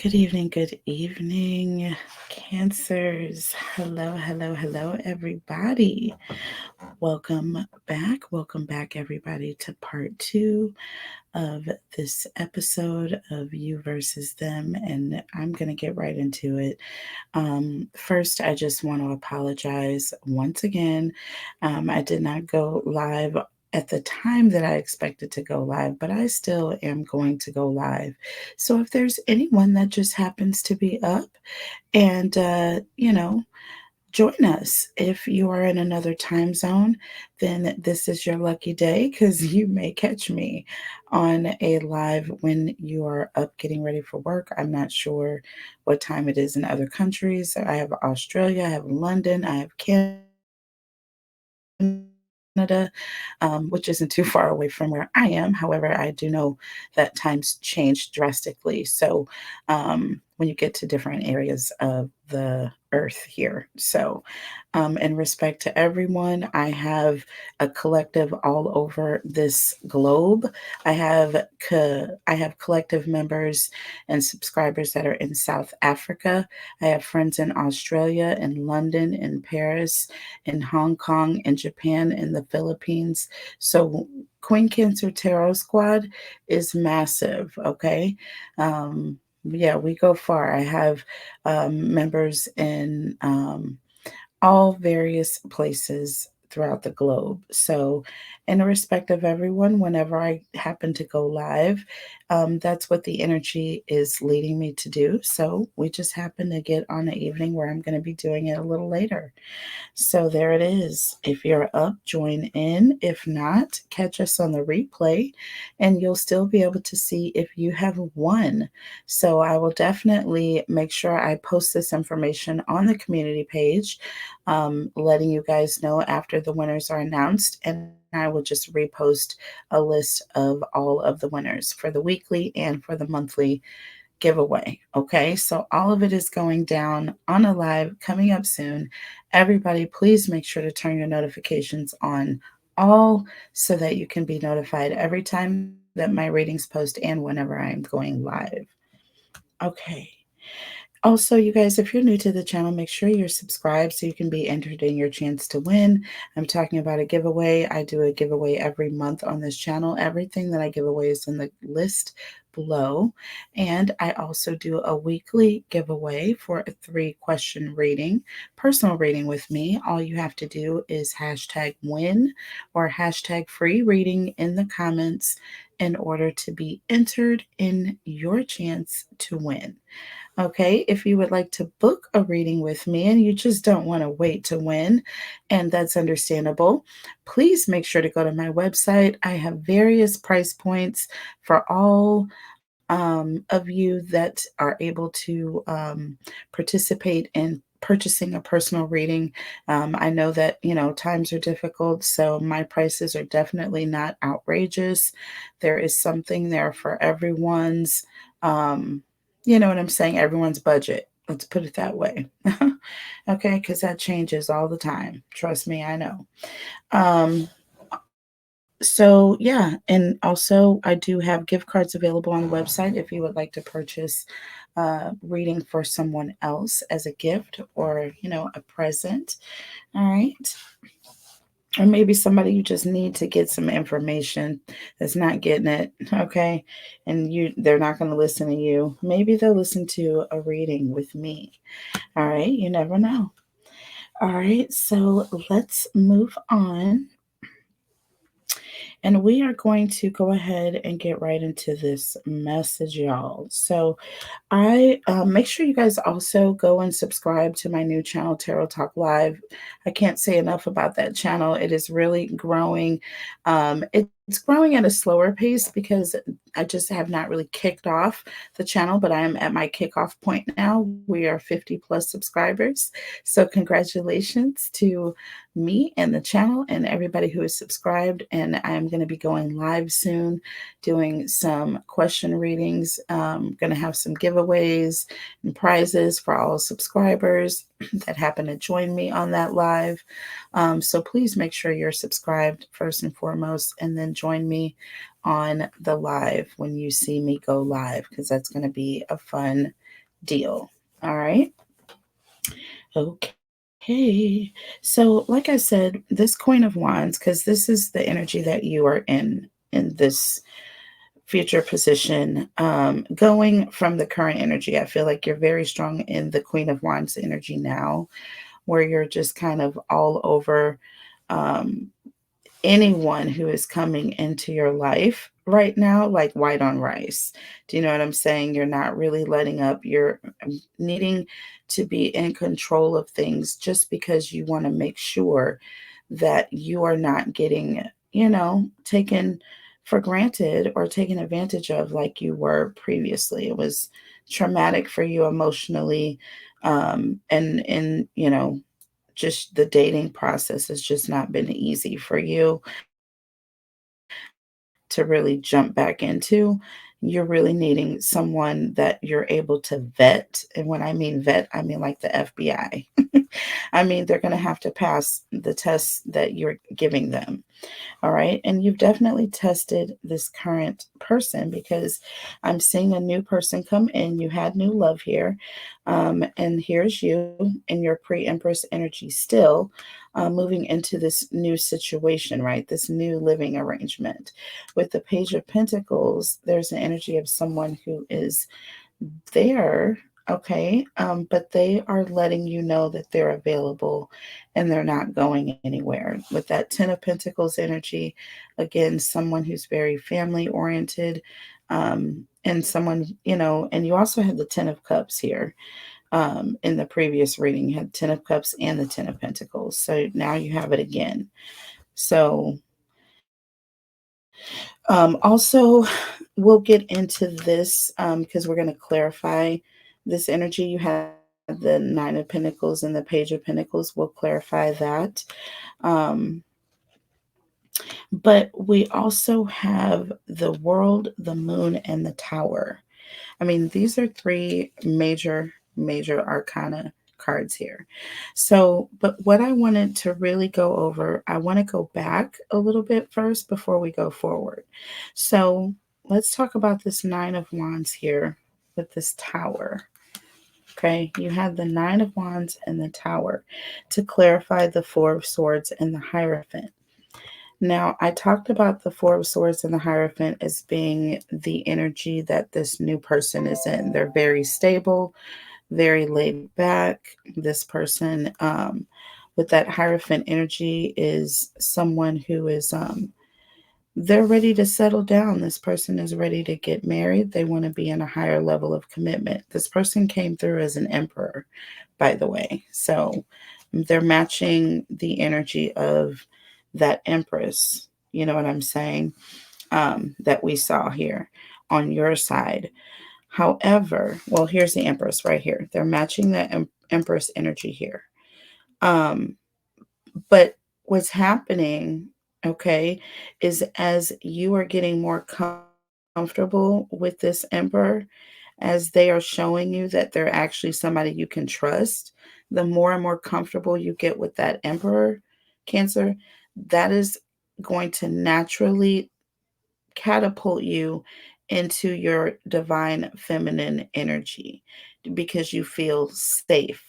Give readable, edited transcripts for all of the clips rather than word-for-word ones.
Good evening, Cancers. Hello, hello, hello, everybody. Welcome back, everybody, to part two of this episode of You versus Them. And I'm going to get right into it. First, I just want to apologize once again. I did not go live at the time that I expected to go live, but I still am going to go live. So if there's anyone that just happens to be up and, join us. If you are in another time zone, then this is your lucky day because you may catch me on a live when you are up getting ready for work. I'm not sure what time it is in other countries. I have Australia, I have London, I have Canada, which isn't too far away from where I am. However, I do know that times change drastically. So when you get to different areas of the earth here. So in respect to everyone, I have a collective all over this globe. I have collective members and subscribers that are in South Africa. I have friends in Australia, in London, in Paris, in Hong Kong, in Japan, in the Philippines. So Queen Cancer Tarot Squad is massive, okay? Yeah, we go far. I have members in all various places throughout the globe. So, in respect of everyone, whenever I happen to go live, that's what the energy is leading me to do. So, we just happen to get on an evening where I'm going to be doing it a little later. So there it is. If you're up, join in. If not, catch us on the replay and you'll still be able to see if you have won. So I will definitely make sure I post this information on the community page, letting you guys know after the winners are announced. And I will just repost a list of all of the winners for the weekly and for the monthly giveaway. Okay, so all of it is going down on a live coming up soon. Everybody, please make sure to turn your notifications on all so that you can be notified every time that my readings post and whenever I'm going live. Okay. Also, you guys, if you're new to the channel, make sure you're subscribed so you can be entered in your chance to win. I'm talking about a giveaway. I do a giveaway every month on this channel. Everything that I give away is in the list below. And I also do a weekly giveaway for a 3-question reading, personal reading with me. All you have to do is hashtag win or hashtag free reading in the comments in order to be entered in your chance to win. Okay, if you would like to book a reading with me and you just don't want to wait to win, and that's understandable, please make sure to go to my website. I have various price points for all of you that are able to participate in purchasing a personal reading. I know that, times are difficult, so my prices are definitely not outrageous. There is something there for everyone's. You know what I'm saying? Everyone's budget. Let's put it that way. Okay, because that changes all the time. Trust me, I know. So yeah, and also I do have gift cards available on the website if you would like to purchase reading for someone else as a gift or a present. All right. Or maybe somebody you just need to get some information that's not getting it, okay? And they're not going to listen to you. Maybe they'll listen to a reading with me. All right, you never know. All right, so let's move on. And we are going to go ahead and get right into this message, y'all. So I make sure you guys also go and subscribe to my new channel, Tarot Talk Live. I can't say enough about that channel. It is really growing. It's growing at a slower pace because I just have not really kicked off the channel, but I am at my kickoff point now. We are 50 plus subscribers. So congratulations to me and the channel and everybody who is subscribed. And I'm going to be going live soon, doing some question readings. Going to have some giveaways and prizes for all subscribers that happen to join me on that live. So please make sure you're subscribed first and foremost, and then join me on the live when you see me go live, because that's going to be a fun deal. All right. Okay. So, like I said, this Queen of Wands, because this is the energy that you are in this future position, going from the current energy, I feel like you're very strong in the Queen of Wands energy now, where you're just kind of all over um, anyone who is coming into your life right now, like white on rice. Do you know what I'm saying? You're not really letting up. You're needing to be in control of things just because you want to make sure that you are not getting, taken for granted or taken advantage of like you were previously. It was traumatic for you emotionally. And just the dating process has just not been easy for you to really jump back into. You're really needing someone that you're able to vet. And when I mean vet, I mean like the FBI. I mean, they're going to have to pass the tests that you're giving them. All right. And you've definitely tested this current person because I'm seeing a new person come in. You had new love here. And here's you in your pre Empress energy still, moving into this new situation, right? This new living arrangement. With the Page of Pentacles, there's an energy of someone who is there, okay, but they are letting you know that they're available and they're not going anywhere. With that Ten of Pentacles energy, again, someone who's very family oriented, and someone, and you also have the Ten of Cups here. In the previous reading, you had Ten of Cups and the Ten of Pentacles. So now you have it again. So also, we'll get into this because we're going to clarify this energy. You had the Nine of Pentacles and the Page of Pentacles. We'll clarify that. Um, but we also have the World, the Moon, and the Tower. I mean, these are three major arcana cards here. So, but what I wanted to really go over, I want to go back a little bit first before we go forward. So, let's talk about this Nine of Wands here with this Tower. Okay, you have the Nine of Wands and the Tower to clarify the Four of Swords and the Hierophant. Now, I talked about the Four of Swords and the Hierophant as being the energy that this new person is in. They're very stable, very laid back. This person with that Hierophant energy is someone who is, they're ready to settle down. This person is ready to get married. They want to be in a higher level of commitment. This person came through as an emperor, by the way. So they're matching the energy of that empress. You know what I'm saying? That we saw here on your side. However, well, here's the empress right here. They're matching the empress energy here. Um, but what's happening, okay, is as you are getting more comfortable with this emperor, as they are showing you that they're actually somebody you can trust, the more and more comfortable you get with that emperor, Cancer, that is going to naturally catapult you into your divine feminine energy because you feel safe.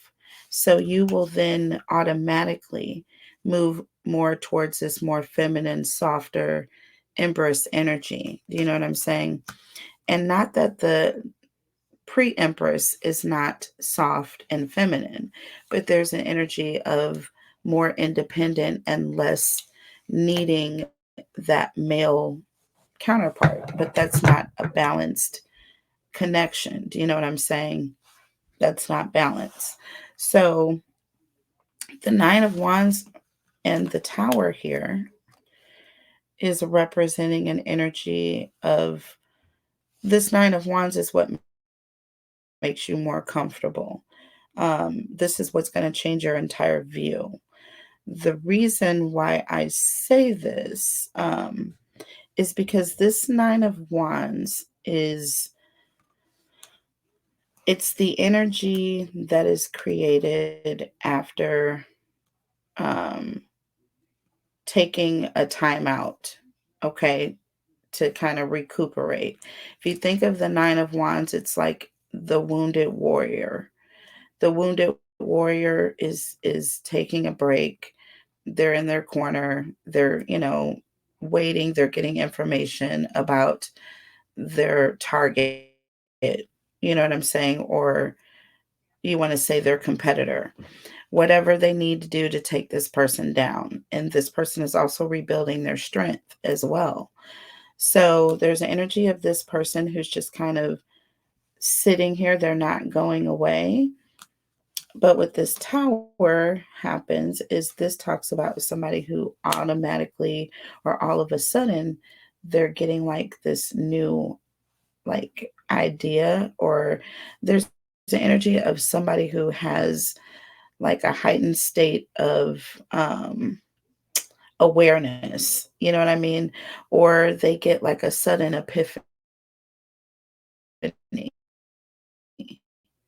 So you will then automatically move more towards this more feminine, softer empress energy. Do you know what I'm saying? And not that the pre empress is not soft and feminine, but there's an energy of more independent and less needing that male counterpart, but that's not a balanced connection. Do you know what I'm saying? That's not balance. So the Nine of Wands and the Tower here is representing an energy of this Nine of Wands is what makes you more comfortable. This is what's going to change your entire view. The reason why I say this is because this Nine of Wands it's the energy that is created after um, taking a time out, okay, to kind of recuperate. If you think of the Nine of Wands, it's like the wounded warrior. The wounded warrior is taking a break. They're in their corner. They're, waiting. They're getting information about their target. You know what I'm saying? Or you want to say their competitor. Whatever they need to do to take this person down. And this person is also rebuilding their strength as well. So there's an energy of this person who's just kind of sitting here. They're not going away. But what this tower happens is this talks about somebody who automatically or all of a sudden they're getting like this new like idea, or there's an energy of somebody who has like a heightened state of awareness, you know what I mean? Or they get like a sudden epiphany.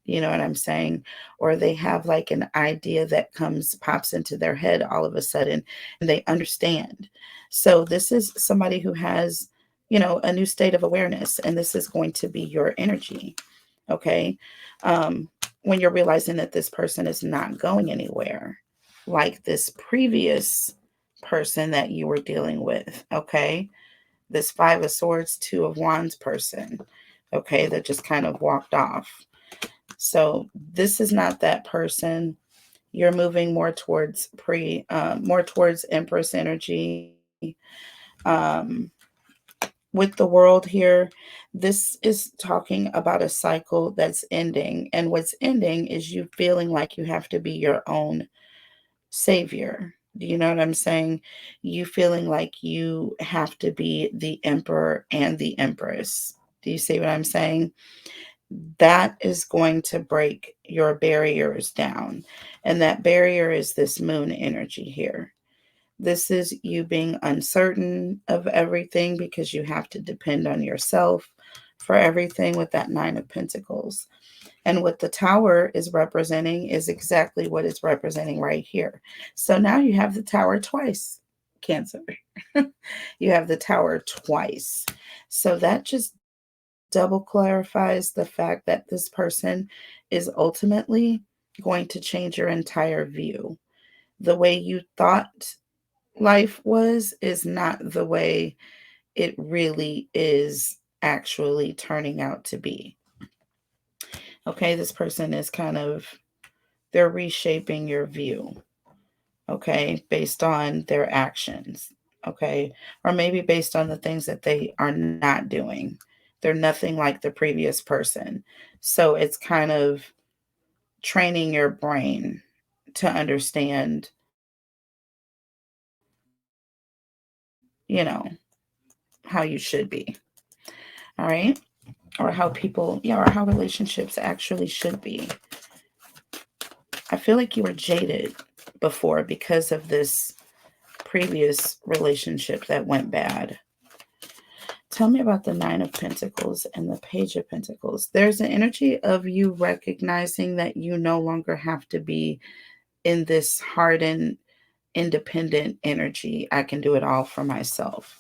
You know what I'm saying? Or they have like an idea that pops into their head all of a sudden and they understand. So this is somebody who has, a new state of awareness, and this is going to be your energy. Okay. When you're realizing that this person is not going anywhere, like this previous person that you were dealing with. Okay. This Five of Swords, Two of Wands person. Okay. That just kind of walked off. So this is not that person. You're moving more towards more towards Empress energy. Um, with the world here, this is talking about a cycle that's ending. And what's ending is you feeling like you have to be your own savior. Do you know what I'm saying? You feeling like you have to be the emperor and the empress. Do you see what I'm saying? That is going to break your barriers down. And that barrier is this moon energy here. This is you being uncertain of everything because you have to depend on yourself for everything with that Nine of Pentacles. And what the tower is representing is exactly what it's representing right here. So now you have the tower twice, Cancer. You have the tower twice. So that just double clarifies the fact that this person is ultimately going to change your entire view. The way you thought life is not the way it really is actually turning out to be. Okay, this person is kind of, they're reshaping your view, okay, based on their actions, okay, or maybe based on the things that they are not doing. They're nothing like the previous person. So it's kind of training your brain to understand, how you should be. All right. Or how people, yeah, or how relationships actually should be. I feel like you were jaded before because of this previous relationship that went bad. Tell me about the Nine of Pentacles and the Page of Pentacles. There's an energy of you recognizing that you no longer have to be in this hardened, independent energy. I can do it all for myself.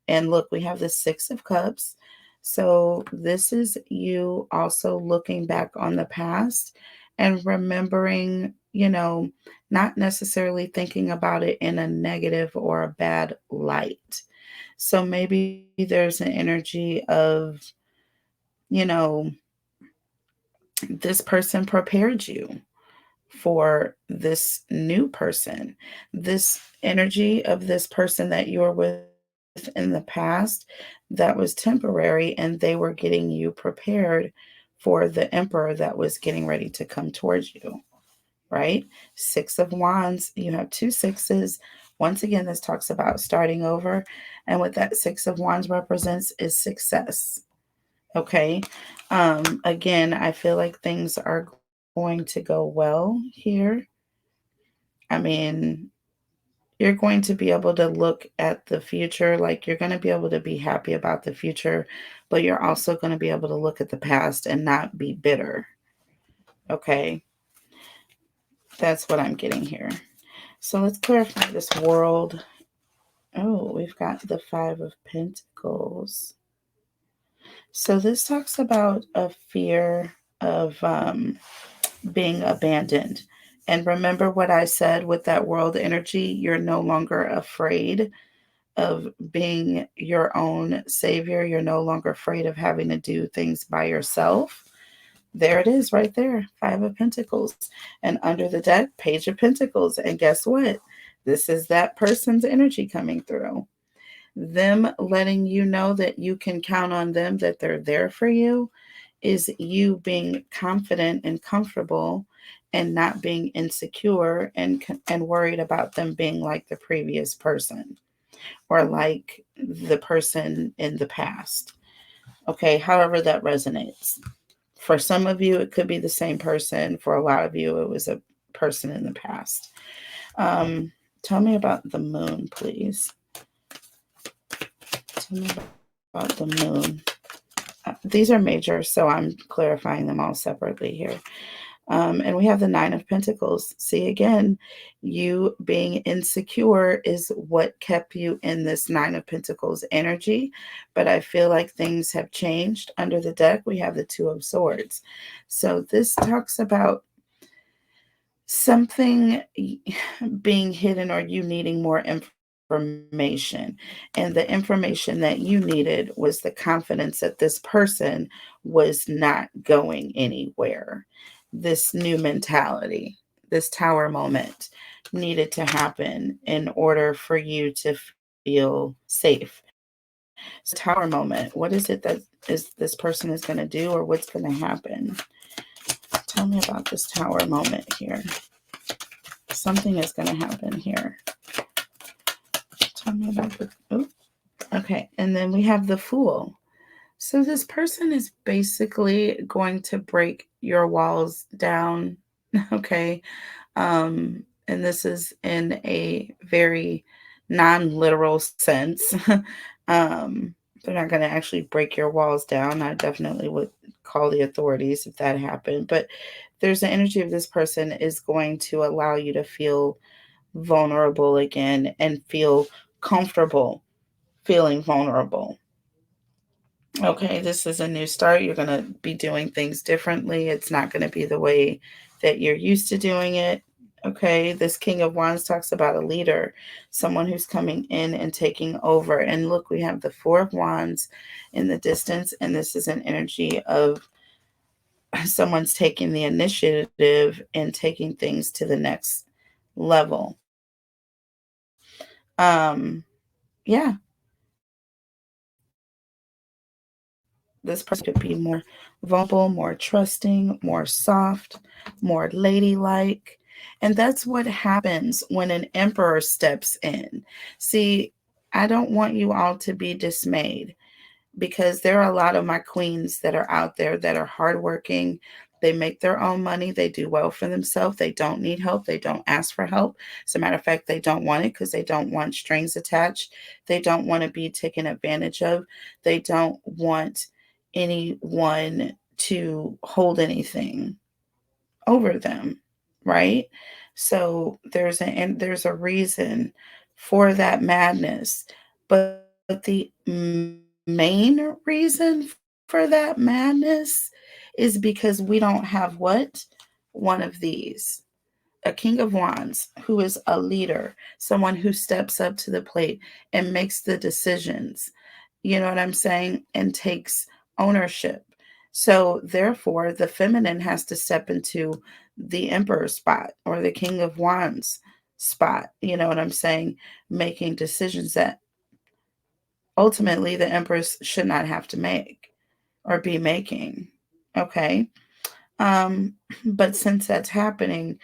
And look, we have the Six of Cups. So this is you also looking back on the past and remembering, not necessarily thinking about it in a negative or a bad light. So maybe there's an energy of, you know, this person prepared you for this new person. This energy of this person that you were with in the past that was temporary, and they were getting you prepared for the emperor that was getting ready to come towards you, right? Six of Wands, you have two sixes. Once again, this talks about starting over. And what that Six of Wands represents is success. Okay. Again, I feel like things are going to go well here. I mean, you're going to be able to look at the future, like you're going to be able to be happy about the future, but you're also going to be able to look at the past and not be bitter. Okay. That's what I'm getting here. So let's clarify this world. Oh, we've got the Five of Pentacles. So this talks about a fear of being abandoned. And remember what I said with that world energy, you're no longer afraid of being your own savior. You're no longer afraid of having to do things by yourself. There it is right there, Five of Pentacles. And under the deck, Page of Pentacles. And guess what? This is that person's energy coming through. Them letting you know that you can count on them, that they're there for you, is you being confident and comfortable and not being insecure and worried about them being like the previous person or like the person in the past. Okay, however that resonates. For some of you, it could be the same person. For a lot of you, it was a person in the past. Tell me about the moon, please. Tell me about the moon. These are major, so I'm clarifying them all separately here. And we have the Nine of Pentacles. See, again, you being insecure is what kept you in this Nine of Pentacles energy. But I feel like things have changed. Under the deck, we have the Two of Swords. So this talks about something being hidden or you needing more information. And the information that you needed was the confidence that this person was not going anywhere. This new mentality, this tower moment needed to happen in order for you to feel safe. So tower moment, what is it that is this person is going to do or what's going to happen? Tell me about this tower moment here. Something is going to happen here. Tell me about the... Oh, okay, and then we have the Fool. So this person is basically going to break your walls down, okay? And this is in a very non-literal sense. They're not going to actually break your walls down. I definitely would call the authorities if that happened. But there's an energy of this person is going to allow you to feel vulnerable again and feel comfortable feeling vulnerable. Okay, this is a new start. You're going to be doing things differently. It's not going to be the way that you're used to doing it. Okay, this King of Wands talks about a leader, someone who's coming in and taking over. And look, we have the Four of Wands in the distance, and this is an energy of someone's taking the initiative and taking things to the next level. Yeah, this person could be more vulnerable, more trusting, more soft, more ladylike. And that's what happens when an emperor steps in. See, I don't want you all to be dismayed because there are a lot of my queens that are out there that are hardworking. They make their own money. They do well for themselves. They don't need help. They don't ask for help. As a matter of fact, they don't want it because they don't want strings attached. They don't want to be taken advantage of. They don't want anyone to hold anything over them, right? So there's a reason for that madness. But the main reason for that madness is because we don't have what? One of these. A King of Wands who is a leader, someone who steps up to the plate and makes the decisions. You know what I'm saying? And takes ownership. So therefore, the feminine has to step into the Emperor spot or the King of Wands spot. You know what I'm saying? Making decisions that ultimately the Empress should not have to make or be making. Okay. Um, but since that's happening,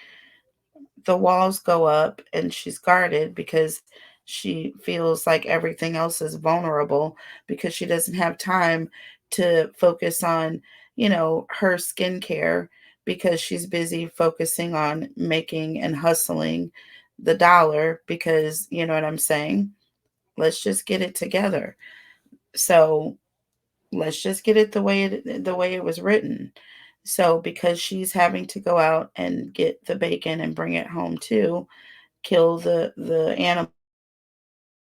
the walls go up and she's guarded because she feels like everything else is vulnerable because she doesn't have time to focus on, her skincare because she's busy focusing on making and hustling the dollar because, you know what I'm saying? Let's just get it together. So let's just get it the way it was written. So because she's having to go out and get the bacon and bring it home too, kill the animal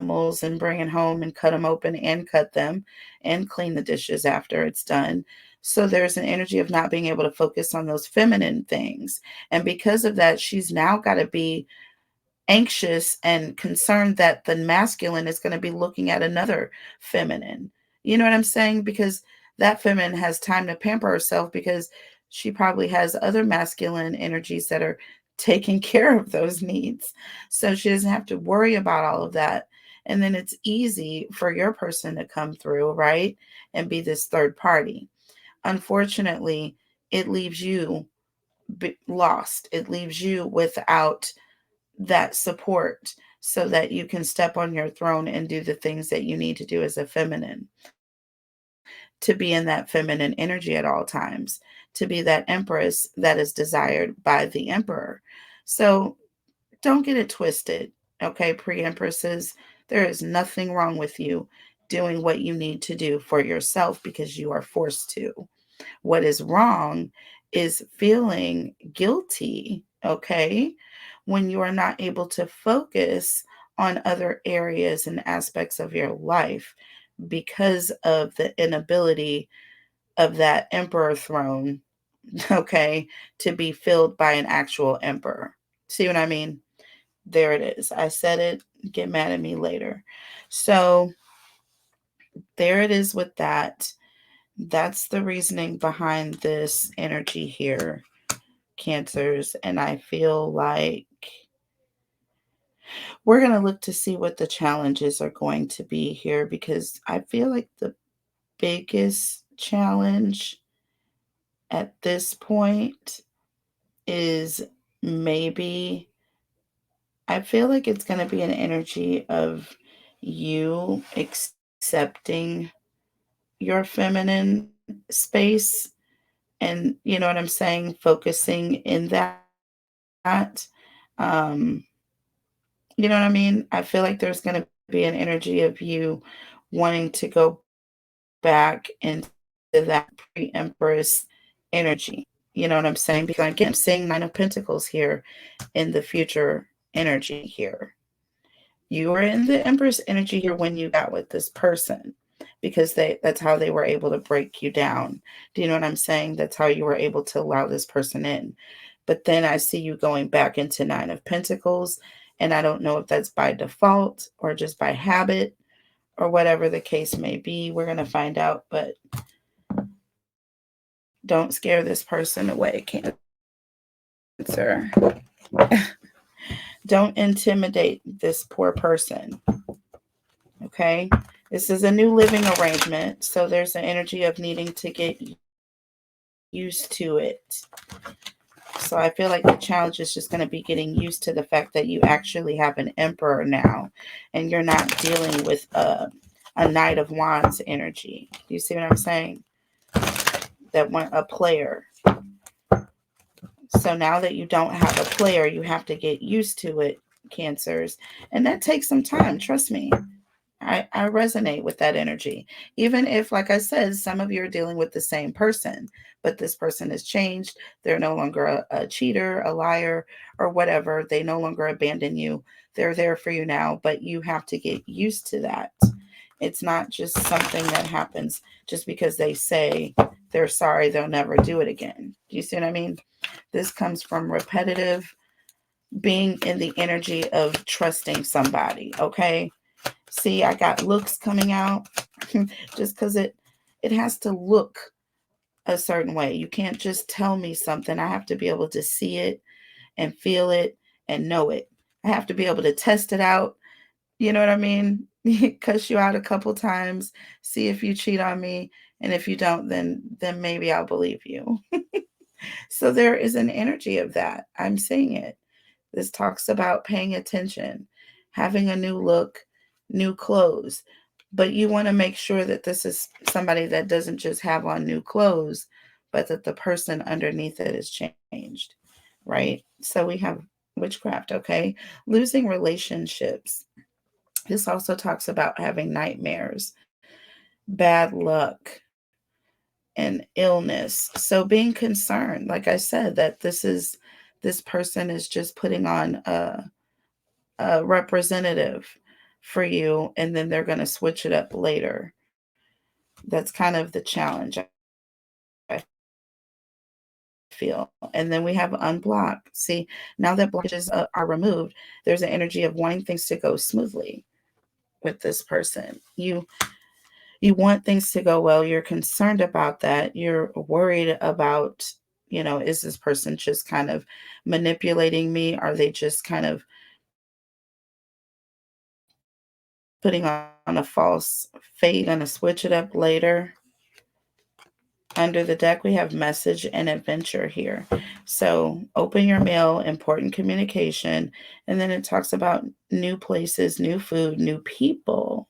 animals and bring it home and cut them open and cut them and clean the dishes after it's done. So there's an energy of not being able to focus on those feminine things. And because of that, she's now got to be anxious and concerned that the masculine is going to be looking at another feminine. You know what I'm saying? Because that feminine has time to pamper herself because she probably has other masculine energies that are taking care of those needs. So she doesn't have to worry about all of that. And then it's easy for your person to come through, right? And be this third party. Unfortunately, it leaves you lost. It leaves you without that support so that you can step on your throne and do the things that you need to do as a feminine, to be in that feminine energy at all times, to be that empress that is desired by the emperor. So don't get it twisted, okay, pre-empresses. There is nothing wrong with you doing what you need to do for yourself because you are forced to. What is wrong is feeling guilty, okay, when you are not able to focus on other areas and aspects of your life because of the inability of that emperor throne, okay, to be filled by an actual emperor. See what I mean? There it is. I said it. Get mad at me later. So there it is with that. That's the reasoning behind this energy here, Cancers. And I feel like we're going to look to see what the challenges are going to be here, because I feel like the biggest challenge at this point is maybe, I feel like it's going to be an energy of you accepting your feminine space, and you know what I'm saying, focusing in that. Um, you know what I mean? I feel like there's going to be an energy of you wanting to go back into that pre-empress energy. You know what I'm saying? Because again, I'm seeing Nine of Pentacles here in the future energy here. You were in the Empress energy here when you got with this person, because that's how they were able to break you down. Do you know what I'm saying? That's how you were able to allow this person in. But then I see you going back into Nine of Pentacles, and I don't know if that's by default or just by habit or whatever the case may be. We're going to find out, but don't scare this person away, Cancer. Don't intimidate this poor person. Okay, this is a new living arrangement, so there's an energy of needing to get used to it. So I feel like the challenge is just going to be getting used to the fact that you actually have an emperor now, and you're not dealing with a Knight of Wands energy. Do you see what I'm saying? That want a player. So now that you don't have a player, you have to get used to it, Cancers, and that takes some time. Trust me. I resonate with that energy. Even if, like I said, some of you are dealing with the same person, but this person has changed. They're no longer a cheater, a liar, or whatever. They no longer abandon you. They're there for you now, but you have to get used to that. It's not just something that happens just because they say they're sorry, they'll never do it again. Do you see what I mean? This comes from repetitive being in the energy of trusting somebody, okay? See, I got looks coming out just because it has to look a certain way. You can't just tell me something. I have to be able to see it and feel it and know it. I have to be able to test it out. You know what I mean? Cuss you out a couple times, see if you cheat on me, and if you don't, then maybe I'll believe you. So there is an energy of that. I'm seeing it. This talks about paying attention, having a new look, new clothes. But you want to make sure that this is somebody that doesn't just have on new clothes, but that the person underneath it is changed, right? So we have witchcraft, okay? Losing relationships. This also talks about having nightmares, bad luck, and illness. So being concerned, like I said, that this person is just putting on a representative, for you, and then they're going to switch it up later. That's kind of the challenge, I feel. And then we have unblock. See, now that blockages are removed, there's an energy of wanting things to go smoothly with this person. You want things to go well. You're concerned about that. You're worried about, is this person just kind of manipulating me? Are they just kind of putting on a false fade? Gonna switch it up later. Under the deck, we have message and adventure here. So open your mail, important communication. And then it talks about new places, new food, new people,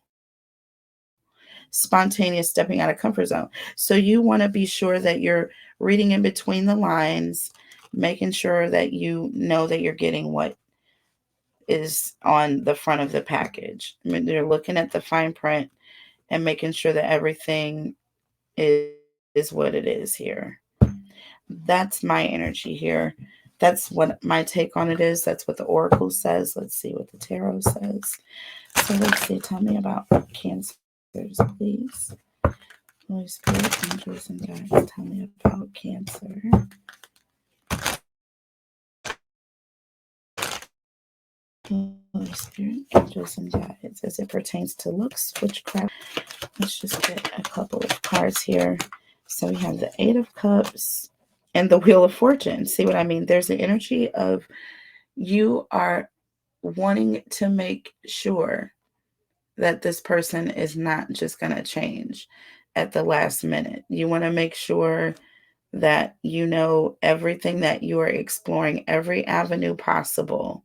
spontaneous stepping out of comfort zone. So you want to be sure that you're reading in between the lines, making sure that you know that you're getting what is on the front of the package. I mean, you're looking at the fine print and making sure that everything is what it is here. That's my energy here. That's what my take on it is. That's what the oracle says. Let's see what the tarot says. So let's see. Tell me about Cancers, please. Holy Spirit, angels, and guides, tell me about Cancer. Holy Spirit, angels, and guides, as it pertains to looks, witchcraft. Let's just get a couple of cards here. So we have the Eight of Cups and the Wheel of Fortune. See what I mean? There's the energy of you are wanting to make sure that this person is not just going to change at the last minute. You want to make sure that you know everything, that you are exploring every avenue possible.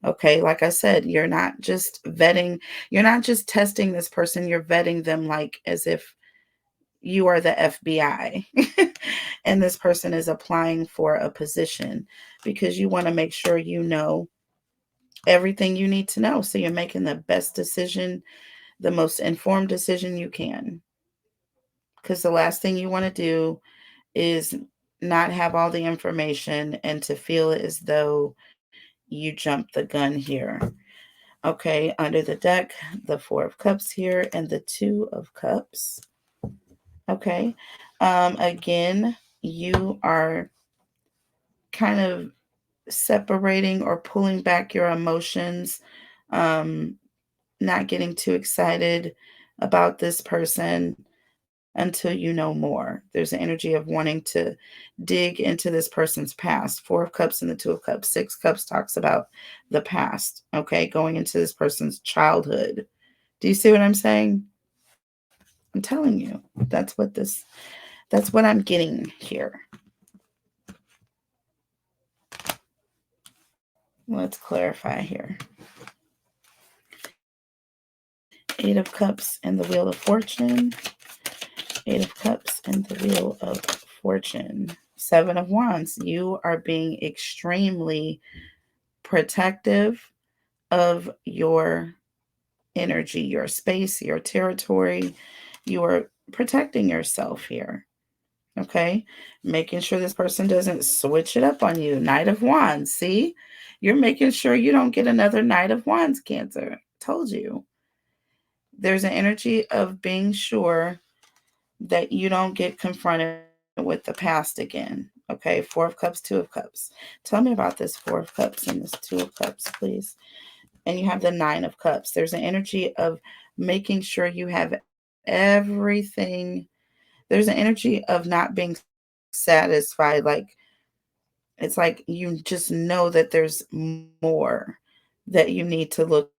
Okay, like I said, you're not just vetting, you're not just testing this person, you're vetting them like as if you are the FBI and this person is applying for a position, because you want to make sure you know everything you need to know. So you're making the best decision, the most informed decision you can. Because the last thing you want to do is not have all the information and to feel as though you jumped the gun here. Okay, under the deck, the Four of Cups here and the Two of Cups. Okay, again, you are kind of separating or pulling back your emotions, not getting too excited about this person until you know more. There's an energy of wanting to dig into this person's past. Four of Cups and the Two of Cups. Six Cups talks about the past, okay? Going into this person's childhood. Do you see what I'm saying? I'm telling you, that's what I'm getting here. Let's clarify here. Eight of Cups and the Wheel of Fortune. Eight of Cups and the Wheel of Fortune. Seven of Wands. You are being extremely protective of your energy, your space, your territory. You are protecting yourself here. Okay. Making sure this person doesn't switch it up on you. Knight of Wands. See, you're making sure you don't get another Knight of Wands, Cancer. Told you. There's an energy of being sure that you don't get confronted with the past again. Okay. Four of Cups, Two of Cups. Tell me about this Four of Cups and this Two of Cups, please. And you have the Nine of Cups. There's an energy of making sure you have everything. There's an energy of not being satisfied. Like, it's like you just know that there's more that you need to look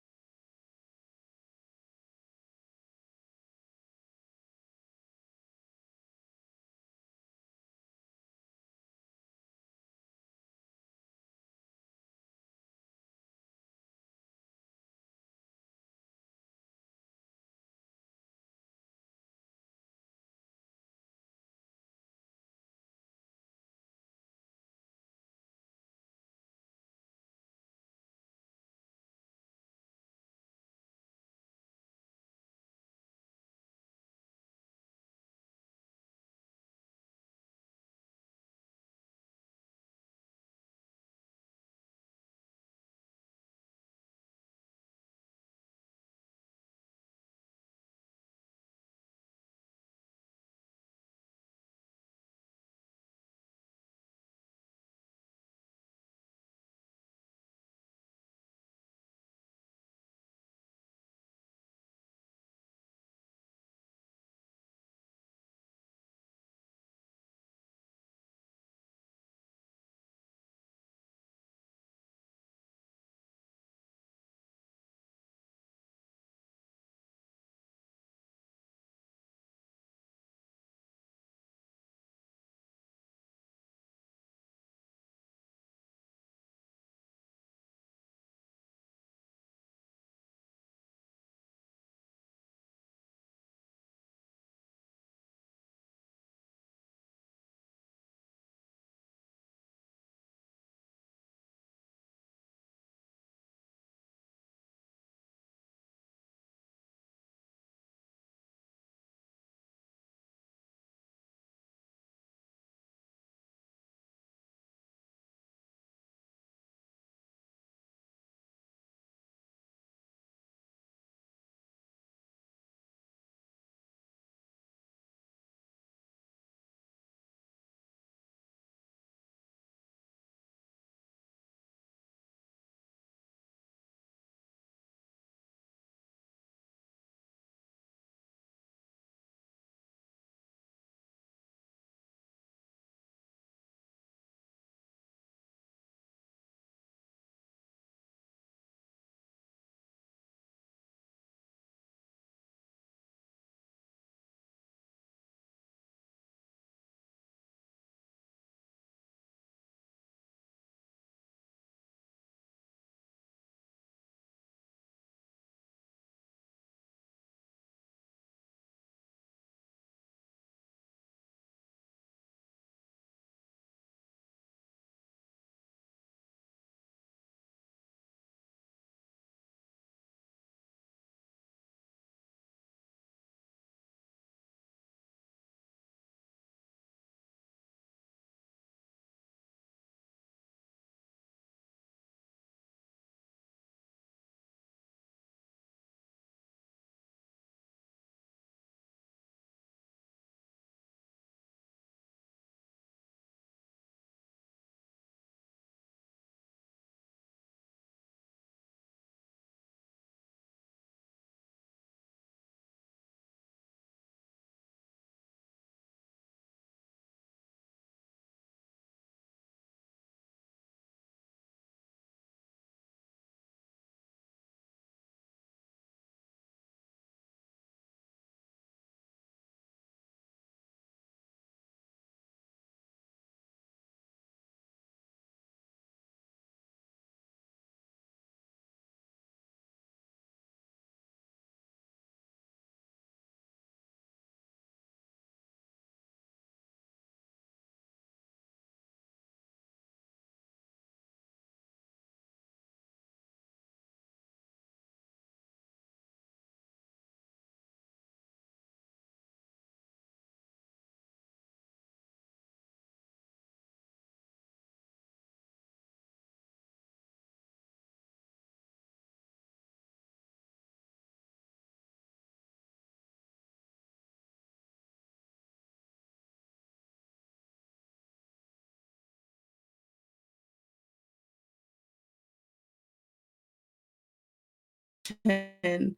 that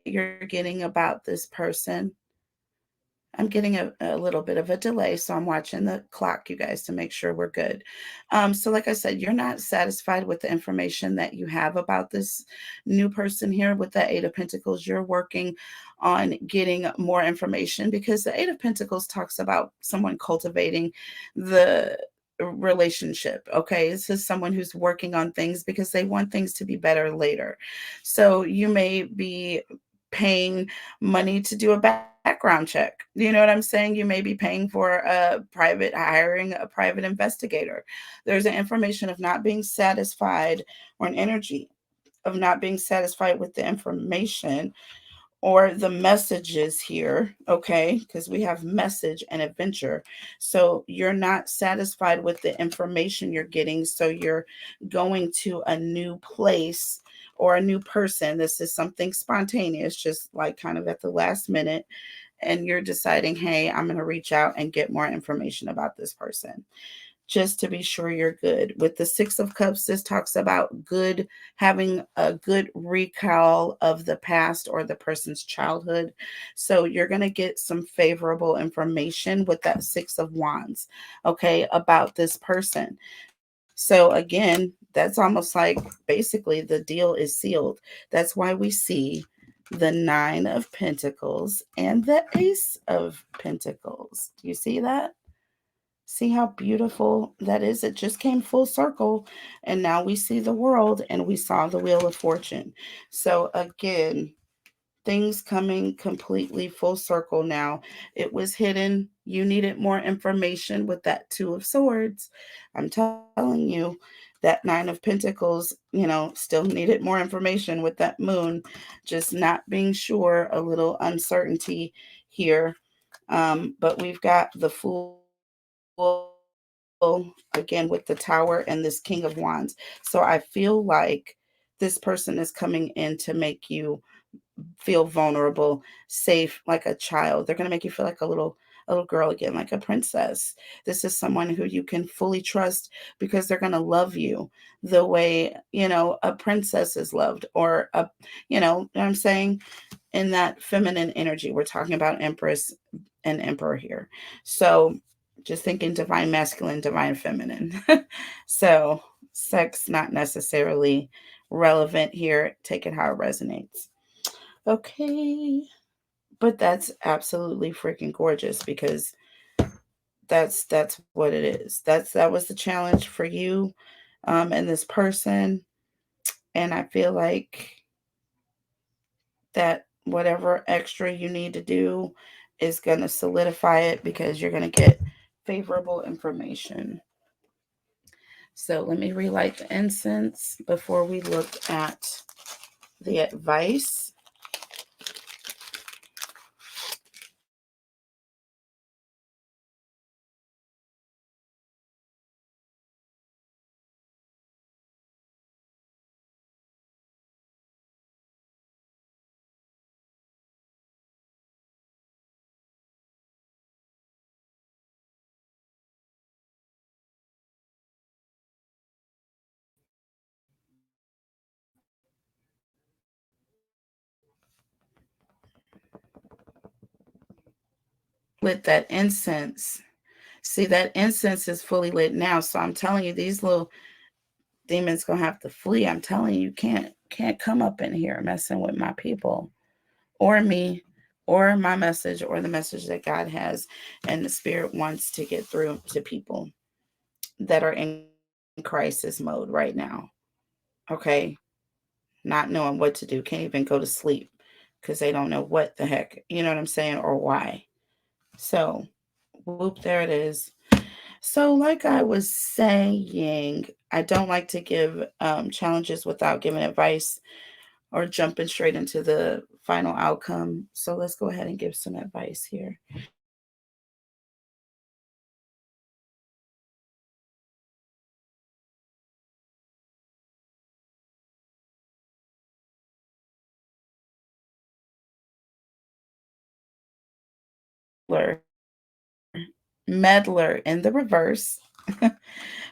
you're getting about this person. I'm getting a little bit of a delay, so I'm watching the clock, you guys, to make sure we're good. So, like I said, you're not satisfied with the information that you have about this new person here with the Eight of Pentacles. You're working on getting more information because the Eight of Pentacles talks about someone cultivating the relationship. Okay, this is someone who's working on things because they want things to be better later. So, you may be paying money to do a background check. You know what I'm saying? You may be paying for hiring a private investigator. There's an information of not being satisfied or an energy of not being satisfied with the information or the messages here, okay? Because we have message and adventure. So you're not satisfied with the information you're getting. So you're going to a new place or a new person. This is something spontaneous, just like kind of at the last minute. And you're deciding, hey, I'm going to reach out and get more information about this person just to be sure you're good. With the Six of Cups, this talks about having a good recall of the past or the person's childhood. So you're going to get some favorable information with that Six of Wands, okay, about this person. So again, that's almost like basically the deal is sealed. That's why we see the Nine of Pentacles and the Ace of Pentacles. Do you see that? See how beautiful that is? It just came full circle. And now we see the world and we saw the Wheel of Fortune. So again, things coming completely full circle now. It was hidden. You needed more information with that Two of Swords. I'm telling you, that Nine of Pentacles, still needed more information with that Moon. Just not being sure, a little uncertainty here. But we've got the Fool again with the Tower and this King of Wands. So I feel like this person is coming in to make you feel vulnerable, safe, like a child. They're going to make you feel like a little girl again, like a princess. This is someone who you can fully trust because they're going to love you the way, a princess is loved, or what I'm saying, in that feminine energy. We're talking about Empress and Emperor here. So just thinking divine masculine, divine feminine. So sex not necessarily relevant here. Take it how it resonates. Okay. But that's absolutely freaking gorgeous because that's what it is. That was the challenge for you and this person. And I feel like that whatever extra you need to do is going to solidify it because you're going to get favorable information. So let me relight the incense before we look at the advice. With that incense, see, that incense is fully lit now. So I'm telling you, these little demons gonna have to flee. I'm telling you, can't come up in here messing with my people or me or my message or the message that God has and the spirit wants to get through to people that are in crisis mode right now. Okay. Not knowing what to do, can't even go to sleep because they don't know what the heck, you know what I'm saying, or why. So, whoop, there it is. So, like I was saying, I don't like to give challenges without giving advice or jumping straight into the final outcome. So, let's go ahead and give some advice here. Meddler in the reverse,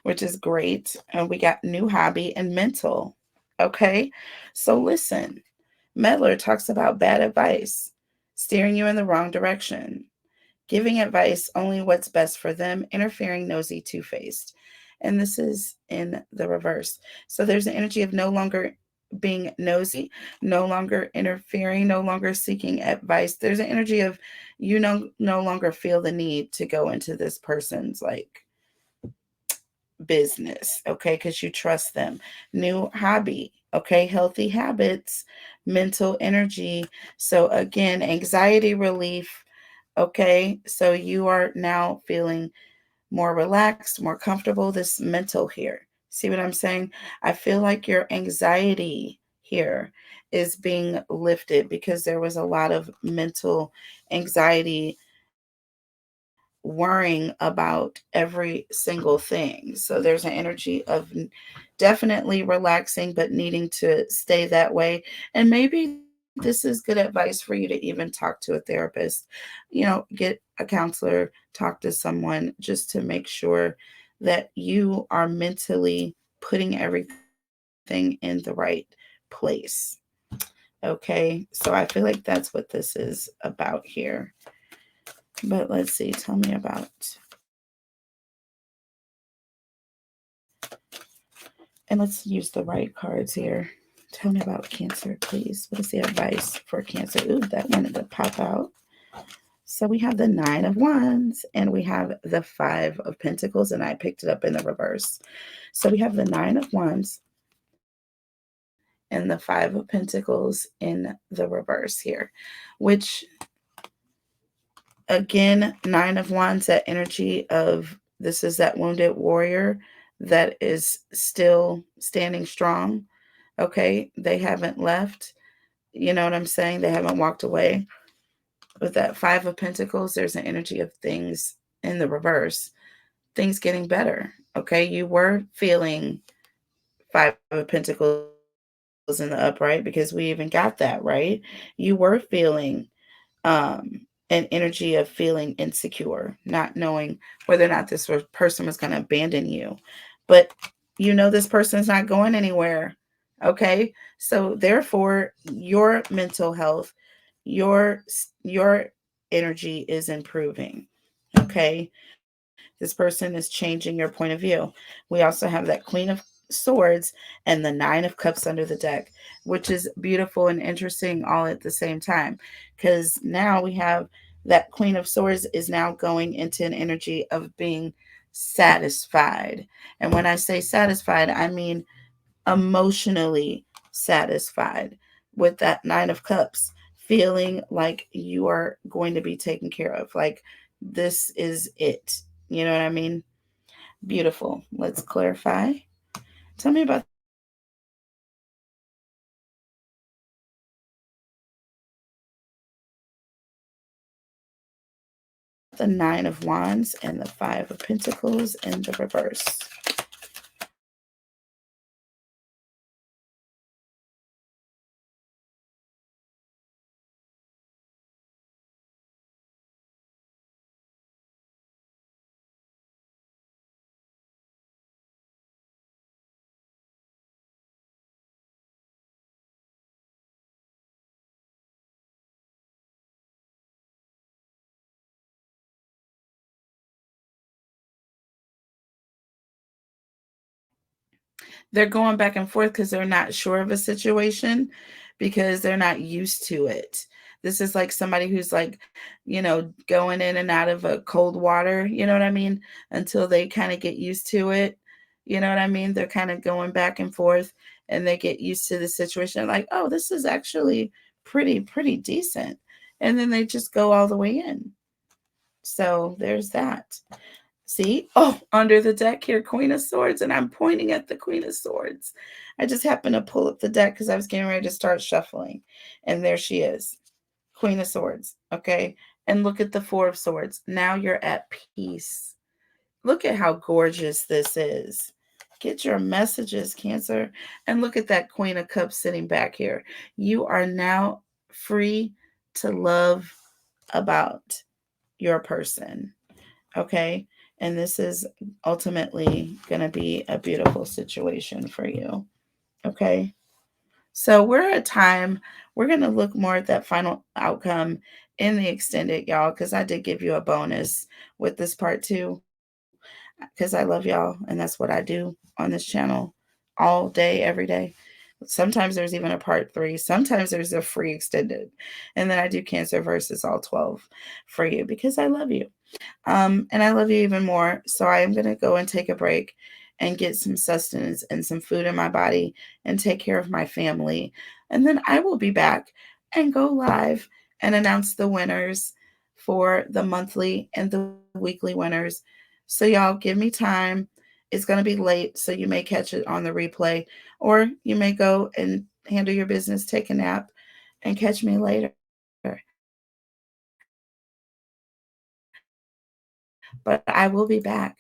which is great. And we got new hobby and mental. Okay, so listen, Medler talks about bad advice, steering you in the wrong direction, giving advice only what's best for them, interfering, nosy, two-faced. And this is in the reverse. So there's an energy of no longer being nosy, no longer interfering, no longer seeking advice. There's an energy of you no longer feel the need to go into this person's like business, okay, because you trust them. New hobby, okay, healthy habits, mental energy. So again, anxiety relief, okay, so you are now feeling more relaxed, more comfortable. This mental here, see what I'm saying? I feel like your anxiety here is being lifted because there was a lot of mental anxiety worrying about every single thing. So there's an energy of definitely relaxing, but needing to stay that way. And maybe this is good advice for you to even talk to a therapist, get a counselor, talk to someone just to make sure that you are mentally putting everything in the right place. Okay. So I feel like that's what this is about here. But let's see. Tell me about. And let's use the right cards here. Tell me about Cancer, please. What is the advice for Cancer? Ooh, that wanted to pop out. So we have the Nine of Wands and we have the Five of Pentacles, and I picked it up in the reverse. So we have the Nine of Wands and the Five of Pentacles in the reverse here, which again, Nine of Wands, that energy of this is that wounded warrior that is still standing strong. Okay, they haven't left. You know what I'm saying? They haven't walked away. With that Five of Pentacles, there's an energy of things in the reverse, things getting better. Okay, you were feeling Five of Pentacles in the upright because we even got that, right? You were feeling an energy of feeling insecure, not knowing whether or not this person was going to abandon you. But this person's not going anywhere. Okay? So therefore, your mental health, your energy is improving. Okay? This person is changing your point of view. We also have that Queen of Swords and the Nine of Cups under the deck, which is beautiful and interesting all at the same time. Because now we have that Queen of Swords is now going into an energy of being satisfied. And when I say satisfied, I mean emotionally satisfied with that Nine of Cups, feeling like you are going to be taken care of. Like this is it. You know what I mean? Beautiful. Let's clarify. Tell me about the Nine of Wands and the Five of Pentacles in the reverse. They're going back and forth because they're not sure of a situation because they're not used to it. This is like somebody who's like, going in and out of a cold water, you know what I mean? Until they kind of get used to it. You know what I mean? They're kind of going back and forth and they get used to the situation. Like, oh, this is actually pretty decent. And then they just go all the way in. So there's that. See? Oh, under the deck here, Queen of Swords, and I'm pointing at the Queen of Swords. I just happened to pull up the deck because I was getting ready to start shuffling. And there she is, Queen of Swords, okay? And look at the Four of Swords. Now you're at peace. Look at how gorgeous this is. Get your messages, Cancer. And look at that Queen of Cups sitting back here. You are now free to love about your person. Okay. And this is ultimately going to be a beautiful situation for you. Okay. So we're at time. We're going to look more at that final outcome in the extended, y'all, because I did give you a bonus with this part too, because I love y'all. And that's what I do on this channel all day, every day. Sometimes there's even a part 3. Sometimes there's a free extended. And then I do Cancer versus all 12 for you because I love you. And I love you even more. So I am going to go and take a break and get some sustenance and some food in my body and take care of my family. And then I will be back and go live and announce the winners for the monthly and the weekly winners. So y'all give me time. It's going to be late, so you may catch it on the replay, or you may go and handle your business, take a nap, and catch me later. But I will be back.